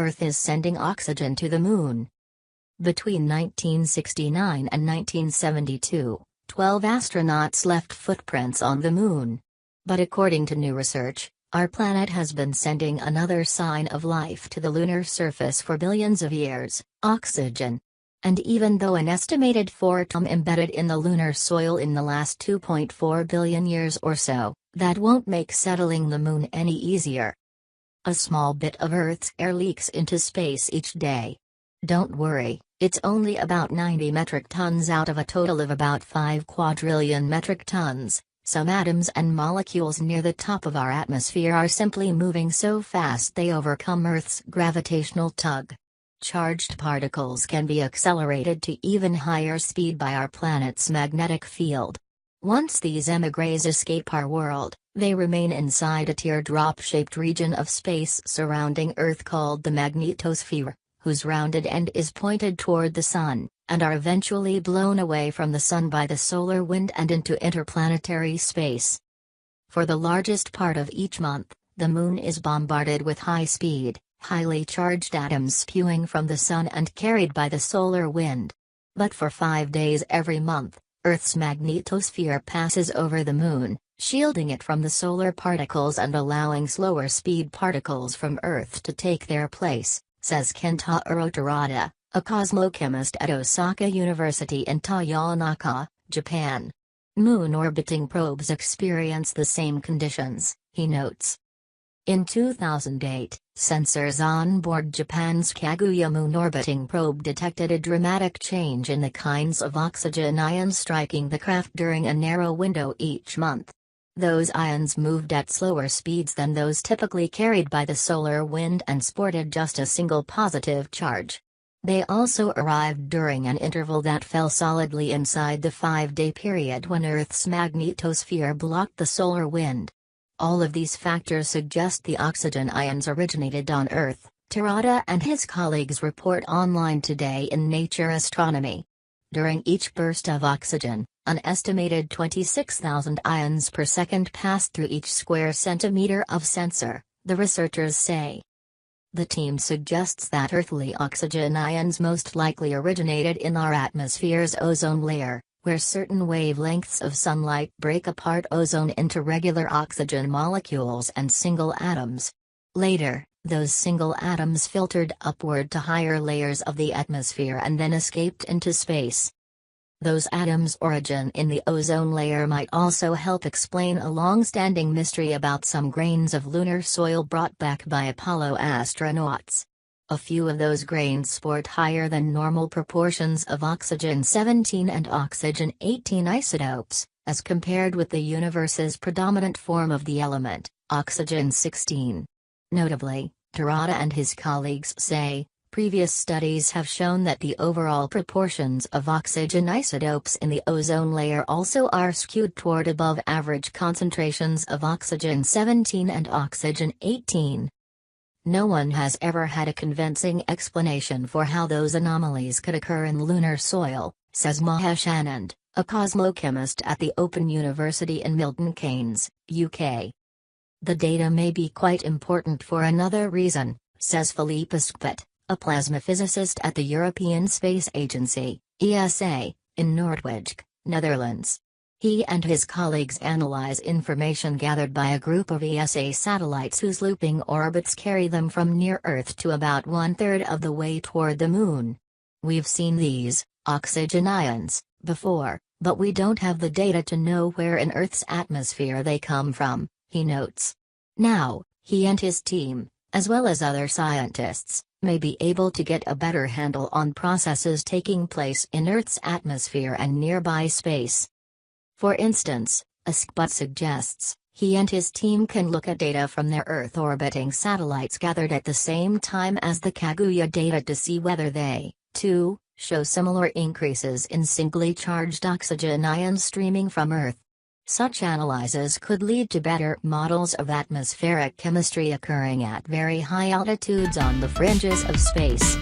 Earth is sending oxygen to the Moon. Between 1969 and 1972, 12 astronauts left footprints on the Moon. But according to new research, our planet has been sending another sign of life to the lunar surface for billions of years: oxygen. And even though an estimated 4 tons embedded in the lunar soil in the last 2.4 billion years or so, that won't make settling the Moon any easier. A small bit of Earth's air leaks into space each day. Don't worry, it's only about 90 metric tons out of a total of about 5 quadrillion metric tons. Some atoms and molecules near the top of our atmosphere are simply moving so fast they overcome Earth's gravitational tug. Charged particles can be accelerated to even higher speed by our planet's magnetic field. Once these émigrés escape our world, they remain inside a teardrop-shaped region of space surrounding Earth called the magnetosphere, whose rounded end is pointed toward the Sun, and are eventually blown away from the Sun by the solar wind and into interplanetary space. For the largest part of each month, the Moon is bombarded with high-speed, highly charged atoms spewing from the Sun and carried by the solar wind. But for 5 days every month, Earth's magnetosphere passes over the Moon, shielding it from the solar particles and allowing slower speed particles from Earth to take their place, says Kentaro Terada, a cosmochemist at Osaka University in Toyonaka, Japan. Moon-orbiting probes experience the same conditions, he notes. In 2008, sensors on board Japan's Kaguya moon-orbiting probe detected a dramatic change in the kinds of oxygen ions striking the craft during a narrow window each month. Those ions moved at slower speeds than those typically carried by the solar wind and sported just a single positive charge. They also arrived during an interval that fell solidly inside the 5-day period when Earth's magnetosphere blocked the solar wind. All of these factors suggest the oxygen ions originated on Earth, Terada and his colleagues report online today in Nature Astronomy. During each burst of oxygen, an estimated 26,000 ions per second pass through each square centimeter of sensor, the researchers say. The team suggests that earthly oxygen ions most likely originated in our atmosphere's ozone layer, where certain wavelengths of sunlight break apart ozone into regular oxygen molecules and single atoms. Later, those single atoms filtered upward to higher layers of the atmosphere and then escaped into space. Those atoms' origin in the ozone layer might also help explain a long-standing mystery about some grains of lunar soil brought back by Apollo astronauts. A few of those grains sport higher than normal proportions of oxygen-17 and oxygen-18 isotopes, as compared with the universe's predominant form of the element, oxygen-16. Notably, Terada and his colleagues say, previous studies have shown that the overall proportions of oxygen isotopes in the ozone layer also are skewed toward above-average concentrations of oxygen-17 and oxygen-18. No one has ever had a convincing explanation for how those anomalies could occur in lunar soil, says Mahesh Anand, a cosmochemist at the Open University in Milton Keynes, UK. The data may be quite important for another reason, says Philippe Esquet, a plasma physicist at the European Space Agency, ESA, in Noordwijk, Netherlands. He and his colleagues analyze information gathered by a group of ESA satellites whose looping orbits carry them from near Earth to about 1/3 of the way toward the Moon. We've seen these, oxygen ions, before, but we don't have the data to know where in Earth's atmosphere they come from, he notes. Now, he and his team, as well as other scientists, may be able to get a better handle on processes taking place in Earth's atmosphere and nearby space. For instance, Esquet suggests, he and his team can look at data from their Earth-orbiting satellites gathered at the same time as the Kaguya data to see whether they, too, show similar increases in singly charged oxygen ions streaming from Earth. Such analyses could lead to better models of atmospheric chemistry occurring at very high altitudes on the fringes of space.